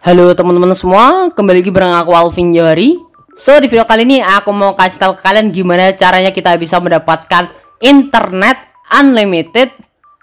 Halo teman-teman semua, kembali lagi bareng aku Alvin Johari. So di video kali ini aku mau kasih tahu ke kalian gimana caranya kita bisa mendapatkan internet unlimited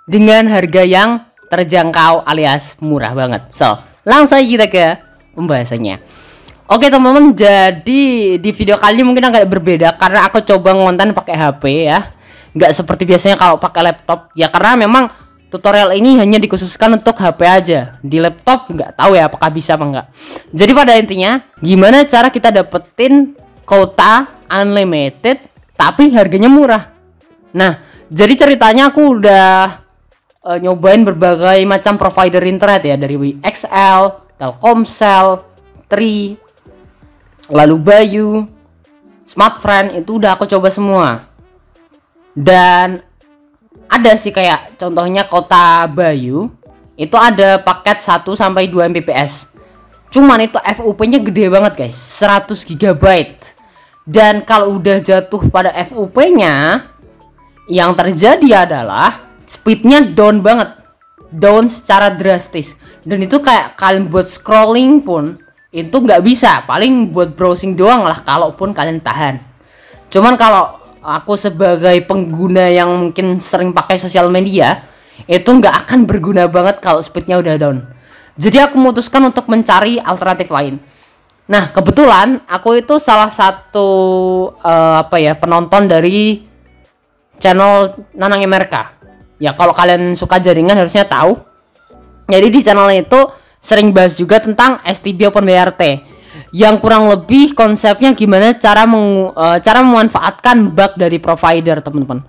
dengan harga yang terjangkau alias murah banget. So langsung aja kita ke pembahasannya. Oke teman-teman, jadi di video kali ini mungkin agak berbeda karena aku coba ngonten pakai HP ya, nggak seperti biasanya kalau pakai laptop ya, karena memang tutorial ini hanya dikhususkan untuk HP aja. Di laptop nggak tahu ya apakah bisa apa enggak. Jadi pada intinya gimana cara kita dapetin kuota unlimited tapi harganya murah. Nah, jadi ceritanya aku udah nyobain berbagai macam provider internet ya, dari XL, Telkomsel, Tri, lalu Bayu, Smartfren, itu udah aku coba semua. Dan ada sih kayak contohnya Kota Bayu itu ada paket 1 sampai 2 Mbps. Cuman itu FUP-nya gede banget guys, 100 GB. Dan kalau udah jatuh pada FUP-nya, yang terjadi adalah speednya down banget. Down secara drastis. Dan itu kayak kalian buat scrolling pun itu nggak bisa, paling buat browsing doang lah kalaupun kalian tahan. Cuman kalau aku sebagai pengguna yang mungkin sering pakai sosial media, itu nggak akan berguna banget kalau speednya udah down. Jadi aku memutuskan untuk mencari alternatif lain. Nah kebetulan aku itu salah satu penonton dari channel Nanang Merka. Ya kalau kalian suka jaringan harusnya tahu. Jadi di channel itu sering bahas juga tentang STB Open BRT, yang kurang lebih konsepnya gimana cara memanfaatkan bug dari provider, teman-teman.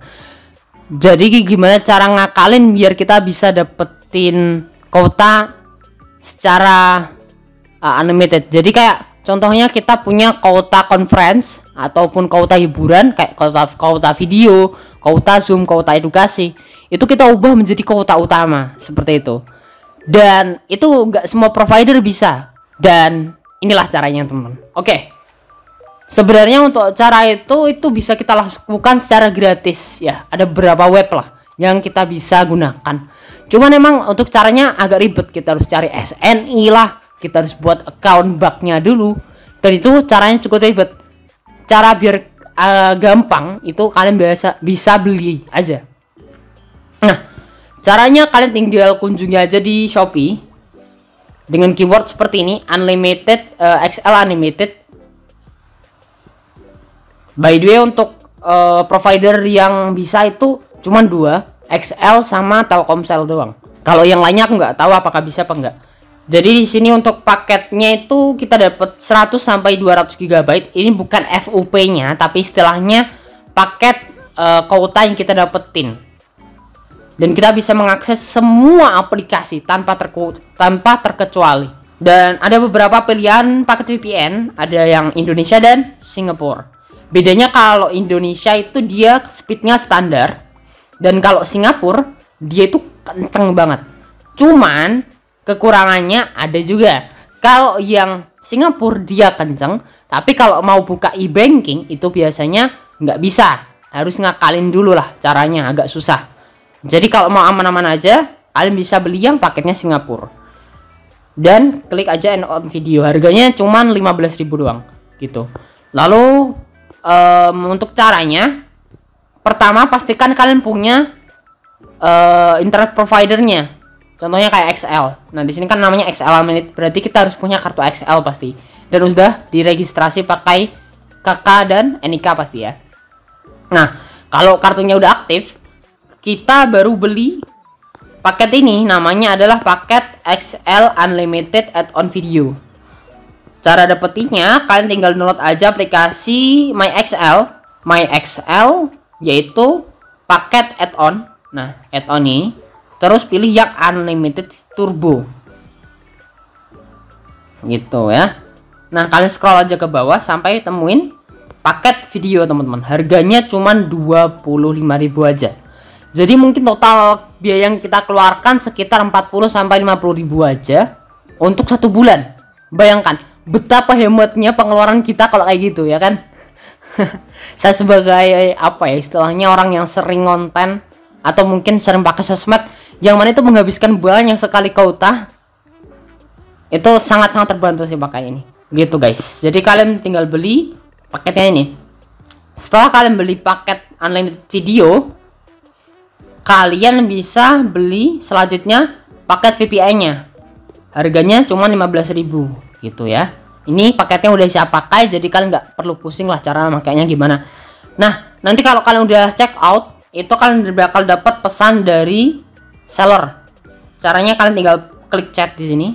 Jadi gimana cara ngakalin biar kita bisa dapetin kuota secara unlimited. Jadi kayak contohnya kita punya kuota conference ataupun kuota hiburan kayak kuota video, kuota Zoom, kuota edukasi. Itu kita ubah menjadi kuota utama seperti itu. Dan itu nggak semua provider bisa. Dan inilah caranya teman-teman. Oke. Sebenarnya untuk cara itu bisa kita lakukan secara gratis ya. Ada beberapa web lah yang kita bisa gunakan. Cuman emang untuk caranya agak ribet. Kita harus cari SNI lah, kita harus buat account bugnya dulu. Dan itu caranya cukup ribet. Cara biar gampang itu kalian bisa beli aja. Nah, caranya kalian tinggal kunjungi aja di Shopee dengan keyword seperti ini, unlimited, XL unlimited. By the way, untuk provider yang bisa itu cuma 2, XL sama Telkomsel doang. Kalau yang lainnya aku nggak tahu apakah bisa apa enggak. Jadi di sini untuk paketnya itu kita dapat 100 sampai 200 GB. Ini bukan FUP-nya, tapi istilahnya paket kuota yang kita dapetin. Dan kita bisa mengakses semua aplikasi tanpa terkecuali. Dan ada beberapa pilihan paket VPN, ada yang Indonesia dan Singapura. Bedanya kalau Indonesia itu dia speednya standar, dan kalau Singapura dia itu kenceng banget. Cuman kekurangannya ada juga. Kalau yang Singapura dia kenceng, tapi kalau mau buka e-banking itu biasanya nggak bisa. Harus ngakalin dulu lah, caranya agak susah. Jadi kalau mau aman-aman aja, kalian bisa beli yang paketnya Singapura. Dan klik aja end on video. Harganya cuman 15.000 doang gitu. Lalu untuk caranya, pertama pastikan kalian punya internet providernya. Contohnya kayak XL. Nah, di sini kan namanya XL Unlimited, berarti kita harus punya kartu XL pasti. Dan sudah diregistrasi pakai KK dan NIK pasti ya. Nah, kalau kartunya udah aktif, kita baru beli paket ini, namanya adalah paket XL Unlimited Add-on Video. Cara dapetinnya, kalian tinggal download aja aplikasi MyXL, yaitu paket add-on. Nah, add-on ini, terus pilih yang Unlimited Turbo. Gitu ya. Nah, kalian scroll aja ke bawah sampai temuin paket video, teman-teman. Harganya cuma 25.000 aja. Jadi mungkin total biaya yang kita keluarkan sekitar 40 sampai 50.000 aja untuk 1 bulan. Bayangkan betapa hematnya pengeluaran kita kalau kayak gitu ya kan. Saya sebagai istilahnya orang yang sering konten atau mungkin sering pakai sosmed yang mana itu menghabiskan banyak sekali kuota, Itu sangat-sangat terbantu sih pakai ini. Gitu guys. Jadi kalian tinggal beli paketnya ini. Setelah kalian beli paket unlimited video, kalian bisa beli selanjutnya paket VPN-nya. Harganya cuma 15.000 gitu ya. Ini paketnya udah siap pakai, jadi kalian nggak perlu pusing lah cara makainya gimana. Nah, nanti kalau kalian udah check out, itu kalian bakal dapat pesan dari seller. Caranya kalian tinggal klik chat di sini.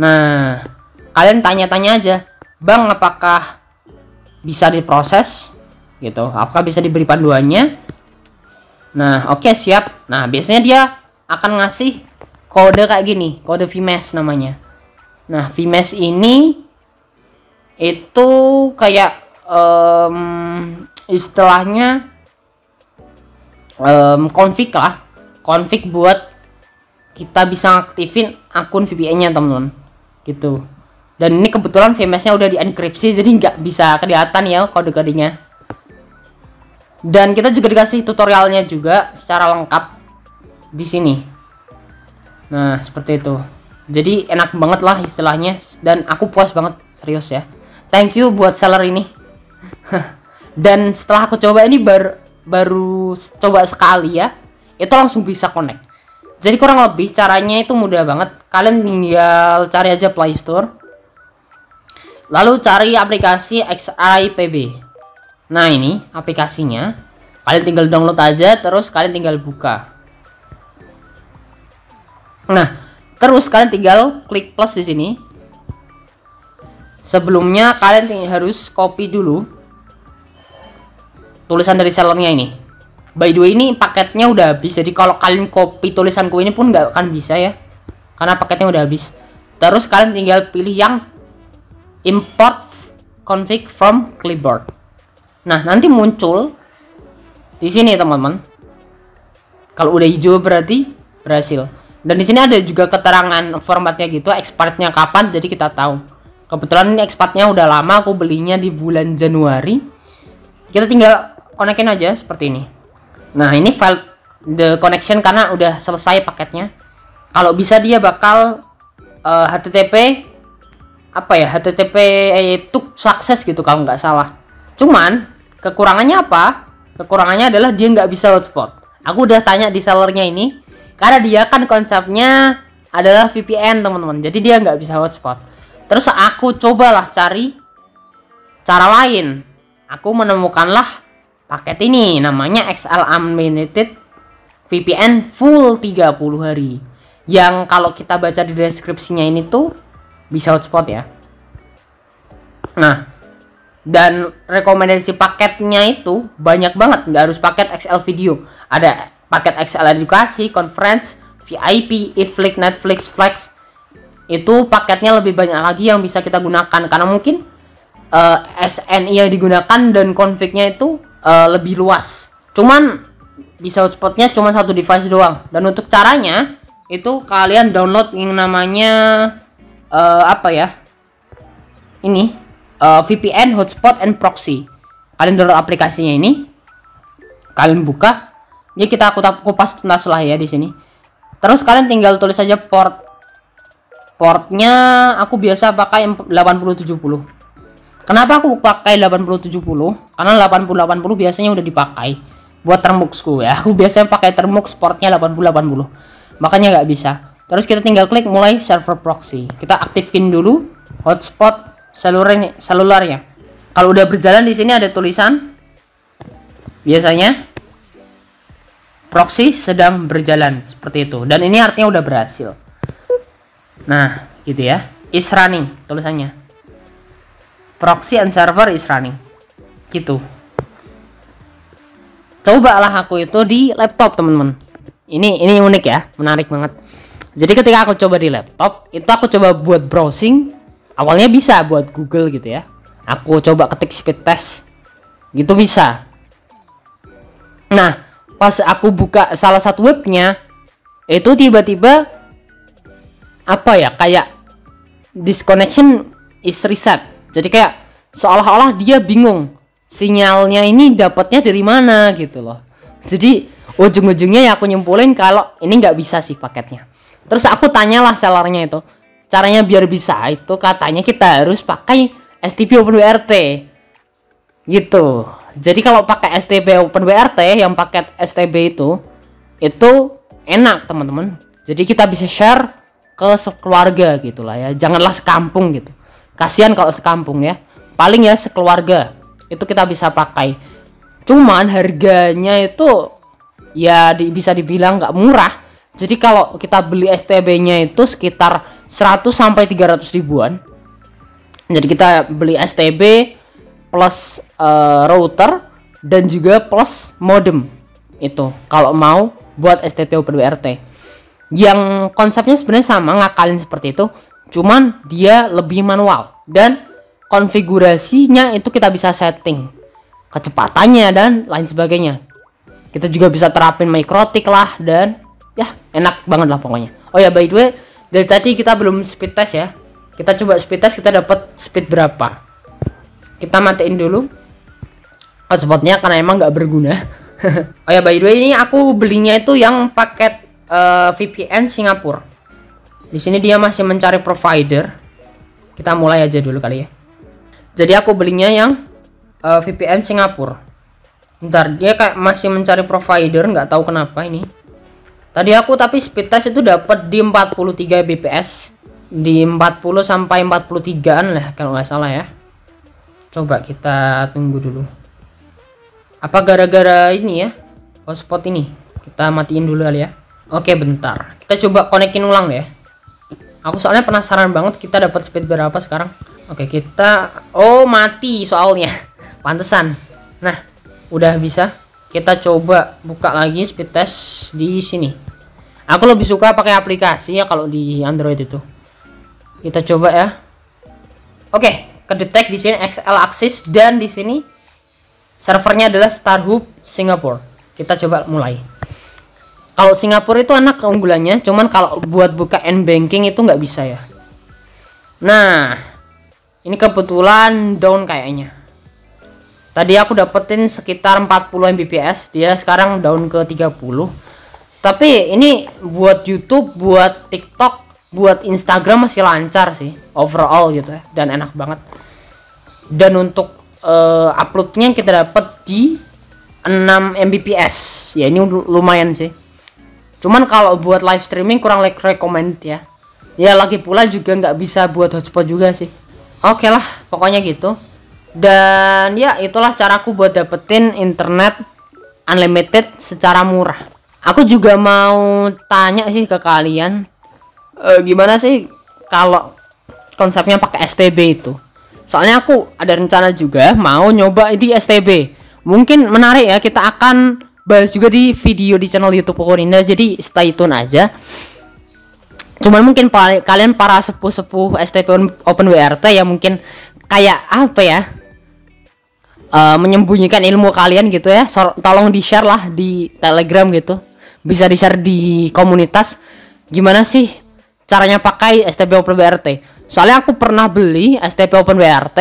Nah, kalian tanya-tanya aja, "Bang, apakah bisa diproses?" gitu. Apakah bisa diberi panduannya? Nah, oke, siap. Nah, biasanya dia akan ngasih kode kayak gini, kode VMesh namanya. Nah, VMesh ini itu kayak istilahnya config lah, config buat kita bisa aktifin akun VPN-nya teman-teman, gitu. Dan ini kebetulan VMesh-nya udah dienkripsi, jadi nggak bisa kelihatan ya kode-kodenya. Dan kita juga dikasih tutorialnya juga secara lengkap di sini. Nah, seperti itu. Jadi enak banget lah istilahnya, dan aku puas banget, serius ya. Thank you buat seller ini. Dan setelah aku coba ini baru coba sekali ya, itu langsung bisa connect. Jadi kurang lebih caranya itu mudah banget. Kalian tinggal cari aja Play Store, lalu cari aplikasi XIPB. Nah, ini aplikasinya. Kalian tinggal download aja, terus kalian tinggal buka. Nah, terus kalian tinggal klik plus di sini. Sebelumnya kalian harus copy dulu tulisan dari sellernya ini. By the way, ini paketnya udah habis, jadi kalau kalian copy tulisanku ini pun nggak akan bisa ya, karena paketnya udah habis. Terus kalian tinggal pilih yang import config from clipboard. Nah, nanti muncul di sini teman-teman. Kalau udah hijau berarti berhasil. Dan di sini ada juga keterangan formatnya gitu, expirednya kapan, jadi kita tahu. Kebetulan ini expirednya udah lama, aku belinya di bulan Januari. Kita tinggal konekin aja seperti ini. Nah, ini file the connection karena udah selesai paketnya. Kalau bisa dia bakal HTTP apa ya, HTTP itu sukses gitu kalau nggak salah. Cuman kekurangannya apa? Kekurangannya adalah dia nggak bisa hotspot. Aku udah tanya di sellernya ini, karena dia kan konsepnya adalah VPN teman-teman, jadi dia nggak bisa hotspot. Terus aku cobalah cari cara lain. Aku menemukanlah paket ini, namanya XL Unlimited VPN full 30 hari. Yang kalau kita baca di deskripsinya ini tuh bisa hotspot ya. Nah, dan rekomendasi paketnya itu banyak banget, nggak harus paket XL video. Ada paket XL edukasi, conference, VIP, Netflix, Netflix, Flex. Itu paketnya lebih banyak lagi yang bisa kita gunakan, karena mungkin SNI yang digunakan dan config-nya itu lebih luas. Cuman bisa hotspotnya cuma satu device doang. Dan untuk caranya itu kalian download yang namanya apa ya? Ini VPN hotspot and proxy. Kalian download aplikasinya ini, kalian buka. Jadi kita kupas tuntas lah ya di sini. Terus kalian tinggal tulis aja portnya. Aku biasa pakai 8070. Kenapa aku pakai 8070? Karena 8080 biasanya udah dipakai buat termuxku ya. Aku biasanya pakai termux portnya 8080. Makanya nggak bisa. Terus kita tinggal klik mulai server proxy. Kita aktifin dulu hotspot selulernya. Kalau udah berjalan di sini ada tulisan biasanya proxy sedang berjalan seperti itu. Dan ini artinya udah berhasil. Nah, gitu ya. Is running tulisannya. Proxy and server is running. Gitu. Cobalah aku itu di laptop, teman-teman. Ini unik ya, menarik banget. Jadi ketika aku coba di laptop, itu aku coba buat browsing. Awalnya bisa buat Google gitu ya. Aku coba ketik speed test. Gitu bisa. Nah, pas aku buka salah satu webnya, itu tiba-tiba apa ya, kayak disconnection is reset. Jadi kayak seolah-olah dia bingung sinyalnya ini dapatnya dari mana gitu loh. Jadi ujung-ujungnya ya aku nyimpulin kalau ini nggak bisa sih paketnya. Terus aku tanyalah sellernya itu, caranya biar bisa itu katanya kita harus pakai STB OpenWRT gitu. Jadi kalau pakai STB OpenWRT yang paket STB itu enak teman-teman. Jadi kita bisa share ke sekeluarga gitulah ya. Janganlah sekampung gitu. Kasihan kalau sekampung ya. Paling ya sekeluarga itu kita bisa pakai. Cuman harganya itu ya bisa dibilang nggak murah. Jadi kalau kita beli STB-nya itu sekitar 100 sampai 300 ribuan. Jadi kita beli STB plus router dan juga plus modem itu kalau mau buat STB OpenWRT. Yang konsepnya sebenarnya sama, ngakalin seperti itu, cuman dia lebih manual dan konfigurasinya itu kita bisa setting kecepatannya dan lain sebagainya. Kita juga bisa terapin MikroTik lah dan ya enak banget lah pokoknya. Oh ya, by the way, dari tadi kita belum speed test ya. Kita coba speed test, kita dapat speed berapa. Kita matiin dulu hotspotnya karena emang nggak berguna. Oh ya, by the way, ini aku belinya itu yang paket VPN Singapura. Di sini dia masih mencari provider. Kita mulai aja dulu kali ya. Jadi aku belinya yang VPN Singapura. Bentar, dia kayak masih mencari provider, nggak tahu kenapa ini. Tadi aku tapi speed test itu dapat di 43 Bps, di 40 sampai 43an lah kalau nggak salah ya. Coba kita tunggu dulu. Apa gara-gara ini ya? Hotspot ini. Kita matiin dulu kali ya. Oke, bentar. Kita coba konekin ulang ya. Aku soalnya penasaran banget kita dapat speed berapa sekarang. Oke, kita mati soalnya. Pantesan. Nah, udah bisa. Kita coba buka lagi speed test di sini. Aku lebih suka pakai aplikasi ya kalau di Android itu. Kita coba ya. Oke, kedetek di sini XL Axis dan di sini servernya adalah Starhub Singapura. Kita coba mulai. Kalau Singapura itu enak keunggulannya, cuman kalau buat buka N-banking itu nggak bisa ya. Nah, ini kebetulan down kayaknya. Tadi aku dapetin sekitar 40 Mbps, dia sekarang down ke 30. Tapi ini buat YouTube, buat TikTok, buat Instagram masih lancar sih overall gitu ya, dan enak banget. Dan untuk uploadnya kita dapat di 6 Mbps. Ya ini lumayan sih. Cuman kalau buat live streaming kurang recommend ya. Ya lagi pula juga nggak bisa buat hotspot juga sih. Oke lah, pokoknya gitu. Dan ya itulah caraku buat dapetin internet unlimited secara murah. Aku juga mau tanya sih ke kalian, gimana sih kalau konsepnya pakai STB itu? Soalnya aku ada rencana juga mau nyoba di STB. Mungkin menarik ya, kita akan bahas juga di video di channel YouTube Pokorinda, jadi stay tune aja. Cuman mungkin kalian para sepuh-sepuh STB OpenWRT ya mungkin kayak apa ya, menyembunyikan ilmu kalian gitu ya. Tolong di share lah di Telegram gitu, bisa di share di komunitas gimana sih caranya pakai STB OpenWRT. Soalnya aku pernah beli STB OpenWRT,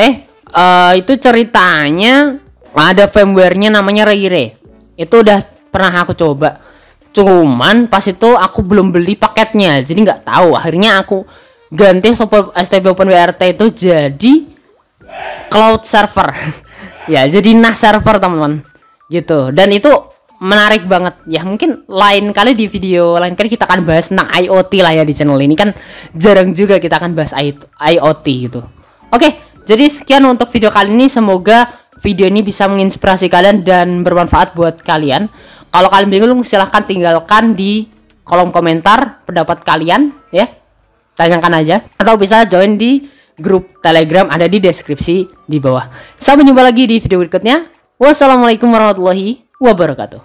itu ceritanya ada firmware-nya namanya Rayre. Itu udah pernah aku coba. Cuman pas itu aku belum beli paketnya, jadi nggak tahu. Akhirnya aku ganti STB OpenWRT itu jadi cloud server. Ya, jadi NAS server teman-teman. Gitu. Dan itu menarik banget. Ya mungkin lain kali di video lain kali kita akan bahas tentang IoT lah ya di channel ini, kan jarang juga kita akan bahas IoT gitu. Oke, jadi sekian untuk video kali ini. Semoga video ini bisa menginspirasi kalian dan bermanfaat buat kalian. Kalau kalian bingung silahkan tinggalkan di kolom komentar pendapat kalian ya. Tanyakan aja atau bisa join di grup Telegram ada di deskripsi di bawah. Sampai jumpa lagi di video berikutnya. Wassalamualaikum warahmatullahi wabarakatuh.